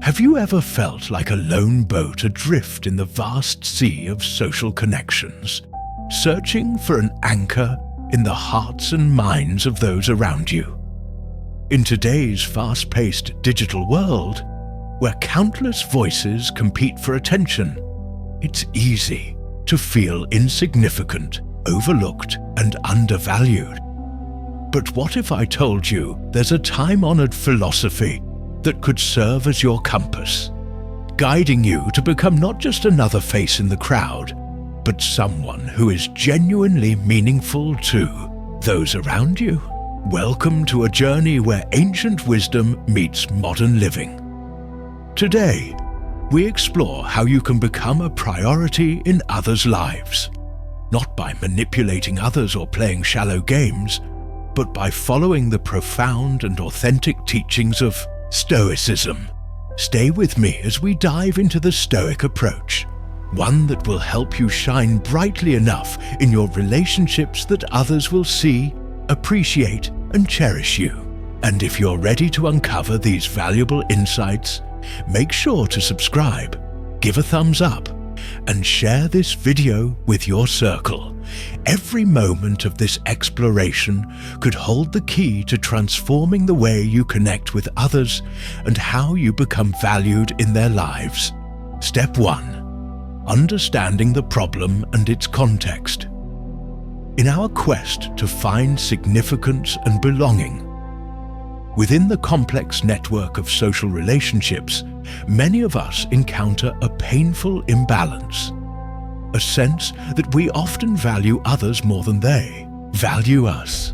Have you ever felt like a lone boat adrift in the vast sea of social connections, searching for an anchor in the hearts and minds of those around you? In today's fast-paced digital world, where countless voices compete for attention, it's easy to feel insignificant, overlooked, and undervalued. But what if I told you there's a time-honored philosophy that could serve as your compass, guiding you to become not just another face in the crowd, but someone who is genuinely meaningful to those around you? Welcome to a journey where ancient wisdom meets modern living. Today, we explore how you can become a priority in others' lives, not by manipulating others or playing shallow games, but by following the profound and authentic teachings of Stoicism. Stay with me as we dive into the Stoic approach, one that will help you shine brightly enough in your relationships that others will see, appreciate, and cherish you. And if you're ready to uncover these valuable insights, make sure to subscribe, give a thumbs up, and share this video with your circle. Every moment of this exploration could hold the key to transforming the way you connect with others and how you become valued in their lives. Step 1. Understanding the problem and its context. In our quest to find significance and belonging, within the complex network of social relationships, many of us encounter a painful imbalance. A sense that we often value others more than they value us.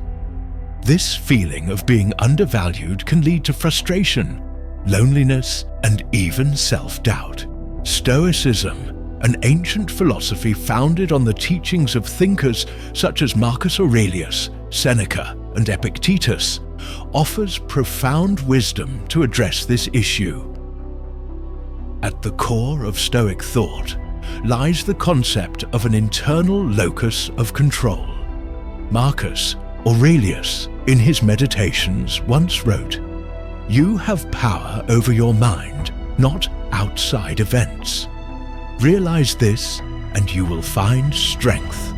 This feeling of being undervalued can lead to frustration, loneliness, and even self-doubt. Stoicism, an ancient philosophy founded on the teachings of thinkers such as Marcus Aurelius, Seneca, and Epictetus, offers profound wisdom to address this issue. At the core of Stoic thought lies the concept of an internal locus of control. Marcus Aurelius, in his Meditations, once wrote, "You have power over your mind, not outside events. Realize this, and you will find strength."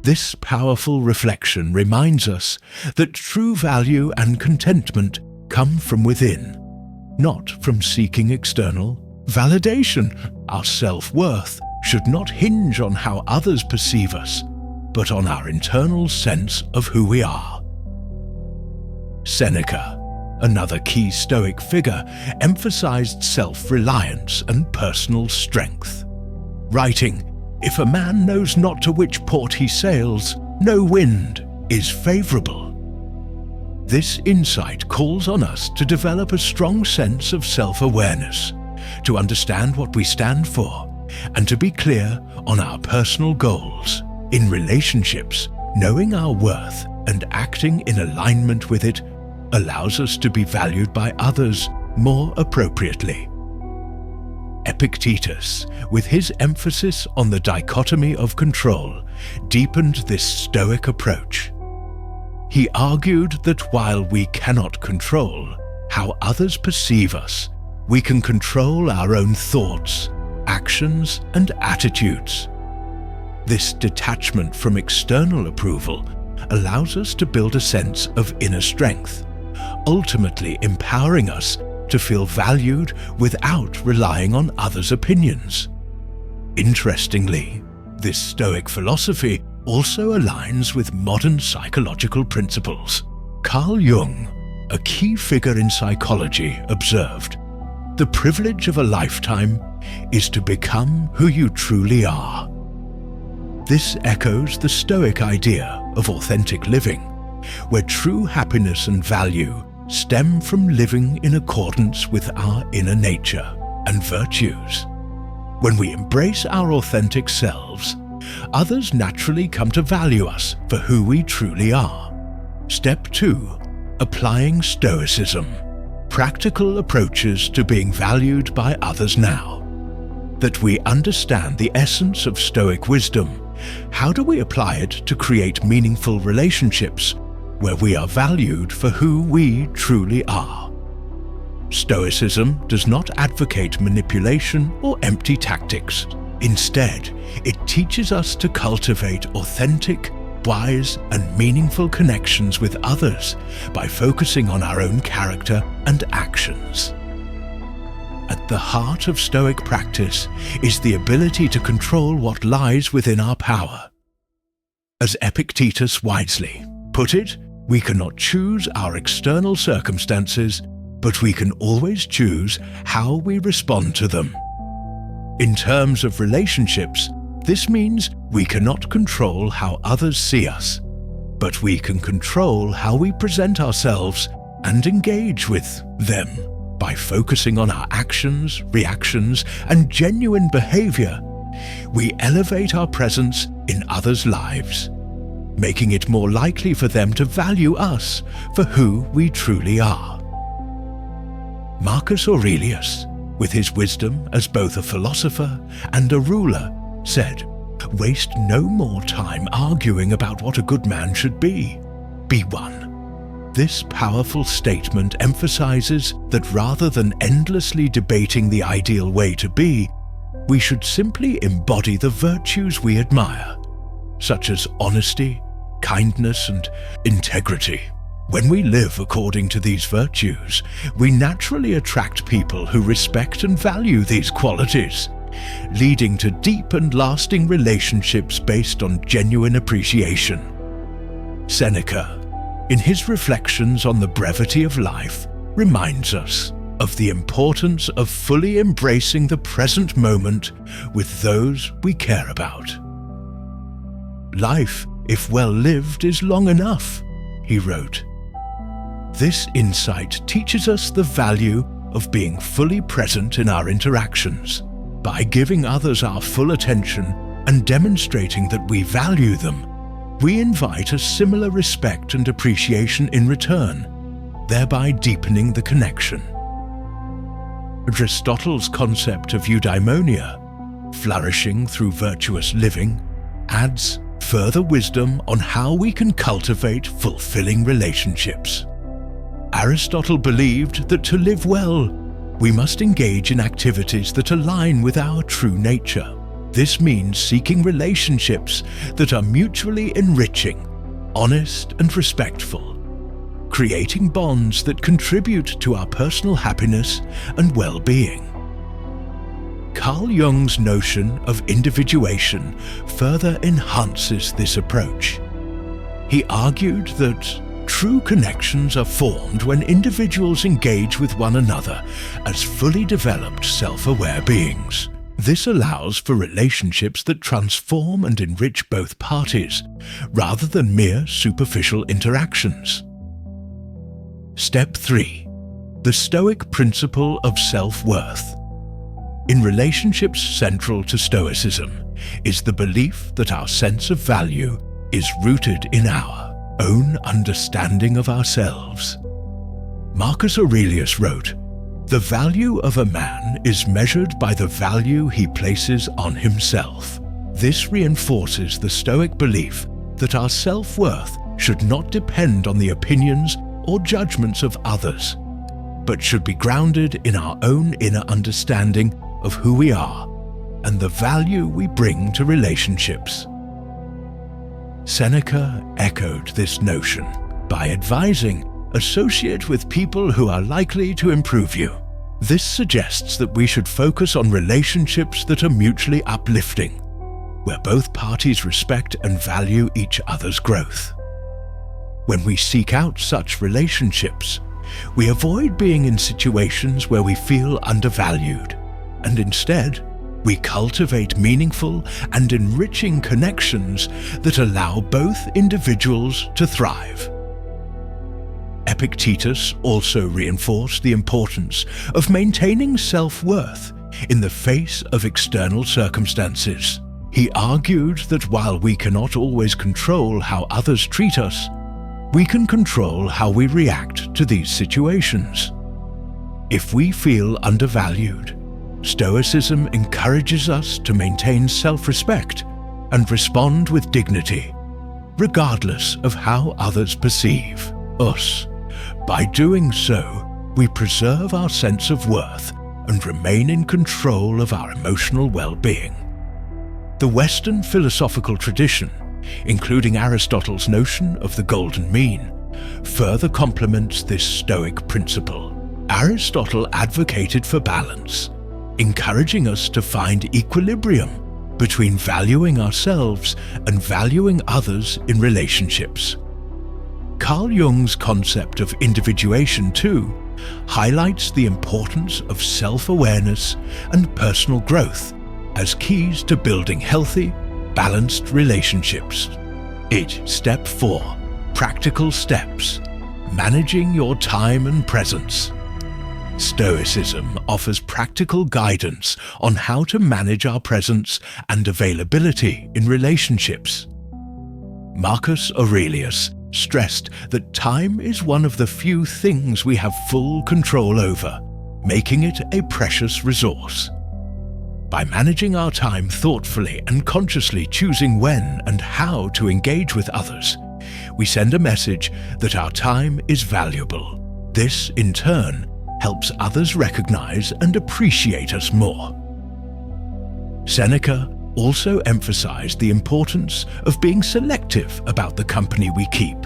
This powerful reflection reminds us that true value and contentment come from within, not from seeking external validation. Our self-worth should not hinge on how others perceive us, but on our internal sense of who we are. Seneca, another key Stoic figure, emphasized self-reliance and personal strength, writing, "If a man knows not to which port he sails, no wind is favorable." This insight calls on us to develop a strong sense of self-awareness, to understand what we stand for, and to be clear on our personal goals. In relationships, knowing our worth and acting in alignment with it allows us to be valued by others more appropriately. Epictetus, with his emphasis on the dichotomy of control, deepened this Stoic approach. He argued that while we cannot control how others perceive us, we can control our own thoughts, actions, and attitudes. This detachment from external approval allows us to build a sense of inner strength, ultimately empowering us to feel valued without relying on others' opinions. Interestingly, this Stoic philosophy also aligns with modern psychological principles. Carl Jung, a key figure in psychology, observed, "The privilege of a lifetime is to become who you truly are." This echoes the Stoic idea of authentic living, where true happiness and value stem from living in accordance with our inner nature and virtues. When we embrace our authentic selves, others naturally come to value us for who we truly are. Step 2. Applying Stoicism. Practical approaches to being valued by others now. That we understand the essence of Stoic wisdom, how do we apply it to create meaningful relationships where we are valued for who we truly are? Stoicism does not advocate manipulation or empty tactics. Instead, it teaches us to cultivate authentic, wise, and meaningful connections with others by focusing on our own character and actions. At the heart of Stoic practice is the ability to control what lies within our power. As Epictetus wisely put it, we cannot choose our external circumstances, but we can always choose how we respond to them. In terms of relationships, this means we cannot control how others see us, but we can control how we present ourselves and engage with them. By focusing on our actions, reactions, and genuine behavior, we elevate our presence in others' lives, making it more likely for them to value us for who we truly are. Marcus Aurelius, with his wisdom as both a philosopher and a ruler, said, "Waste no more time arguing about what a good man should be. Be one." This powerful statement emphasizes that rather than endlessly debating the ideal way to be, we should simply embody the virtues we admire, such as honesty, kindness, and integrity. When we live according to these virtues, we naturally attract people who respect and value these qualities, leading to deep and lasting relationships based on genuine appreciation. Seneca, in his reflections on the brevity of life, reminds us of the importance of fully embracing the present moment with those we care about. "Life, if well lived, is long enough," he wrote. This insight teaches us the value of being fully present in our interactions. By giving others our full attention and demonstrating that we value them, we invite a similar respect and appreciation in return, thereby deepening the connection. Aristotle's concept of eudaimonia, flourishing through virtuous living, adds further wisdom on how we can cultivate fulfilling relationships. Aristotle believed that to live well, we must engage in activities that align with our true nature. This means seeking relationships that are mutually enriching, honest and respectful, creating bonds that contribute to our personal happiness and well-being. Carl Jung's notion of individuation further enhances this approach. He argued that true connections are formed when individuals engage with one another as fully developed, self-aware beings. This allows for relationships that transform and enrich both parties, rather than mere superficial interactions. Step 3. The Stoic principle of self-worth. In relationships central to Stoicism is the belief that our sense of value is rooted in our own understanding of ourselves. Marcus Aurelius wrote, "The value of a man is measured by the value he places on himself." This reinforces the Stoic belief that our self-worth should not depend on the opinions or judgments of others, but should be grounded in our own inner understanding of who we are and the value we bring to relationships. Seneca echoed this notion by advising, "Associate with people who are likely to improve you." This suggests that we should focus on relationships that are mutually uplifting, where both parties respect and value each other's growth. When we seek out such relationships, we avoid being in situations where we feel undervalued, and instead, we cultivate meaningful and enriching connections that allow both individuals to thrive. Epictetus also reinforced the importance of maintaining self-worth in the face of external circumstances. He argued that while we cannot always control how others treat us, we can control how we react to these situations. If we feel undervalued, Stoicism encourages us to maintain self-respect and respond with dignity, regardless of how others perceive us. By doing so, we preserve our sense of worth and remain in control of our emotional well-being. The Western philosophical tradition, including Aristotle's notion of the golden mean, further complements this Stoic principle. Aristotle advocated for balance, encouraging us to find equilibrium between valuing ourselves and valuing others in relationships. Carl Jung's concept of individuation, too, highlights the importance of self-awareness and personal growth as keys to building healthy, balanced relationships. Step 4. Practical steps. Managing your time and presence. Stoicism offers practical guidance on how to manage our presence and availability in relationships. Marcus Aurelius stressed that time is one of the few things we have full control over, making it a precious resource. By managing our time thoughtfully and consciously choosing when and how to engage with others, we send a message that our time is valuable. This, in turn, helps others recognize and appreciate us more. Seneca also emphasized the importance of being selective about the company we keep.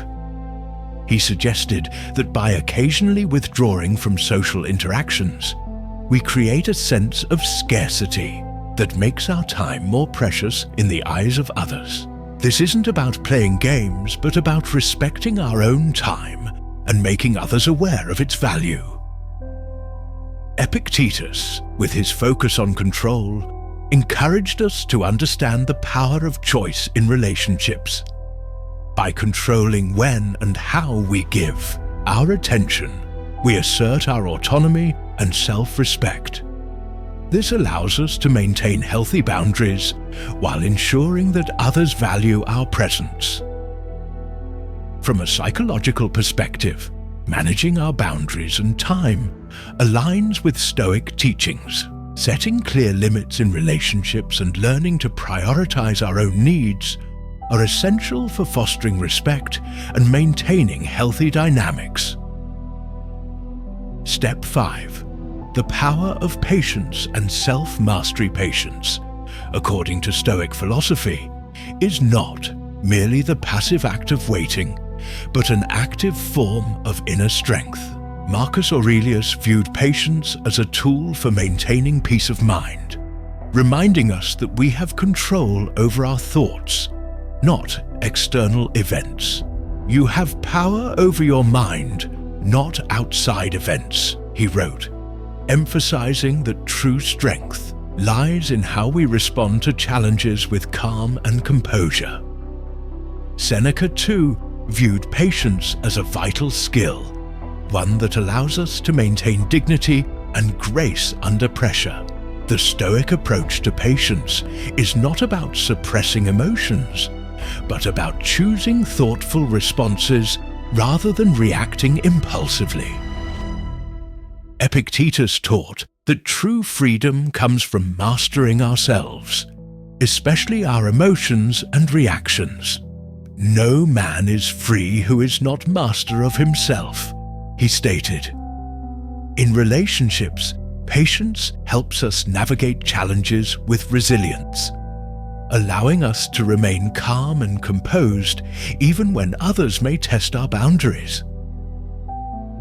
He suggested that by occasionally withdrawing from social interactions, we create a sense of scarcity that makes our time more precious in the eyes of others. This isn't about playing games, but about respecting our own time and making others aware of its value. Epictetus, with his focus on control, encouraged us to understand the power of choice in relationships. By controlling when and how we give our attention, we assert our autonomy and self-respect. This allows us to maintain healthy boundaries while ensuring that others value our presence. From a psychological perspective, managing our boundaries and time aligns with Stoic teachings. Setting clear limits in relationships and learning to prioritize our own needs are essential for fostering respect and maintaining healthy dynamics. Step 5. The power of patience and self-mastery. Patience, according to Stoic philosophy, is not merely the passive act of waiting, but an active form of inner strength. Marcus Aurelius viewed patience as a tool for maintaining peace of mind, reminding us that we have control over our thoughts, not external events. You have power over your mind, not outside events, he wrote, emphasizing that true strength lies in how we respond to challenges with calm and composure. Seneca, too, viewed patience as a vital skill, one that allows us to maintain dignity and grace under pressure. The Stoic approach to patience is not about suppressing emotions, but about choosing thoughtful responses rather than reacting impulsively. Epictetus taught that true freedom comes from mastering ourselves, especially our emotions and reactions. No man is free who is not master of himself, he stated. In relationships, patience helps us navigate challenges with resilience, allowing us to remain calm and composed even when others may test our boundaries.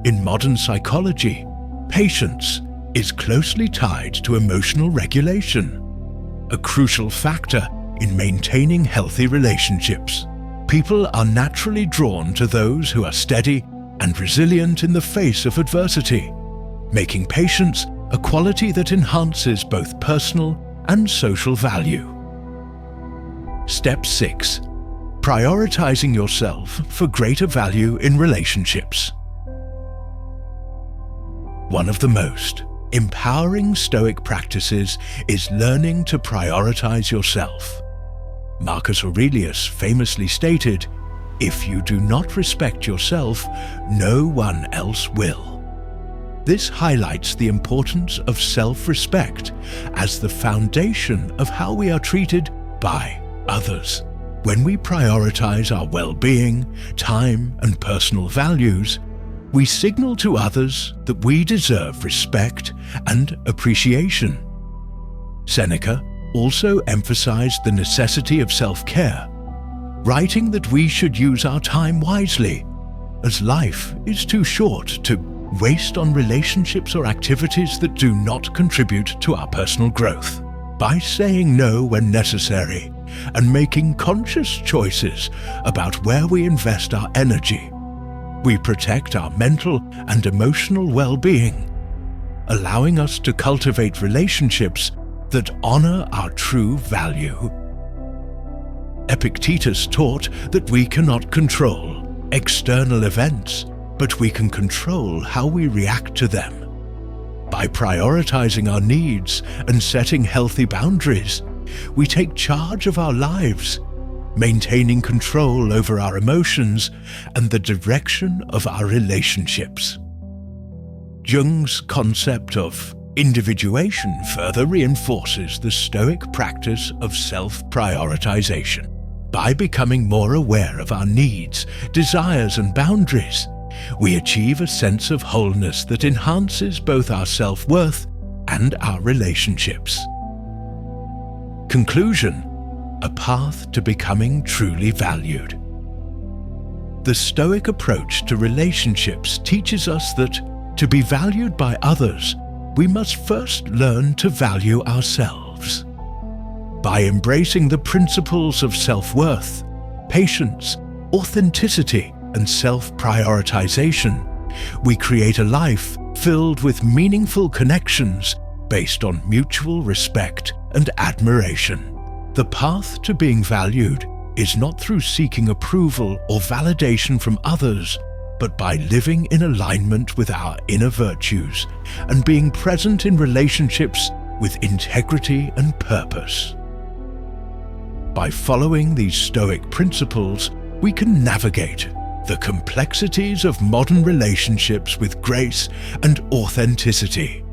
In modern psychology, patience is closely tied to emotional regulation, a crucial factor in maintaining healthy relationships. People are naturally drawn to those who are steady and resilient in the face of adversity, making patience a quality that enhances both personal and social value. Step 6. Prioritizing yourself for greater value in relationships. One of the most empowering Stoic practices is learning to prioritize yourself. Marcus Aurelius famously stated, "If you do not respect yourself, no one else will." This highlights the importance of self-respect as the foundation of how we are treated by others. When we prioritize our well-being, time, and personal values, we signal to others that we deserve respect and appreciation. Seneca also emphasized the necessity of self-care, writing that we should use our time wisely, as life is too short to waste on relationships or activities that do not contribute to our personal growth. By saying no when necessary and making conscious choices about where we invest our energy, we protect our mental and emotional well-being, allowing us to cultivate relationships that honor our true value. Epictetus taught that we cannot control external events, but we can control how we react to them. By prioritizing our needs and setting healthy boundaries, we take charge of our lives, maintaining control over our emotions and the direction of our relationships. Jung's concept of individuation further reinforces the Stoic practice of self-prioritization. By becoming more aware of our needs, desires, and boundaries, we achieve a sense of wholeness that enhances both our self-worth and our relationships. Conclusion: a path to becoming truly valued. The Stoic approach to relationships teaches us that to be valued by others, we must first learn to value ourselves. By embracing the principles of self-worth, patience, authenticity, and self-prioritization, we create a life filled with meaningful connections based on mutual respect and admiration. The path to being valued is not through seeking approval or validation from others, but by living in alignment with our inner virtues and being present in relationships with integrity and purpose. By following these Stoic principles, we can navigate the complexities of modern relationships with grace and authenticity,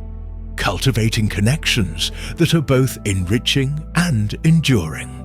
cultivating connections that are both enriching and enduring.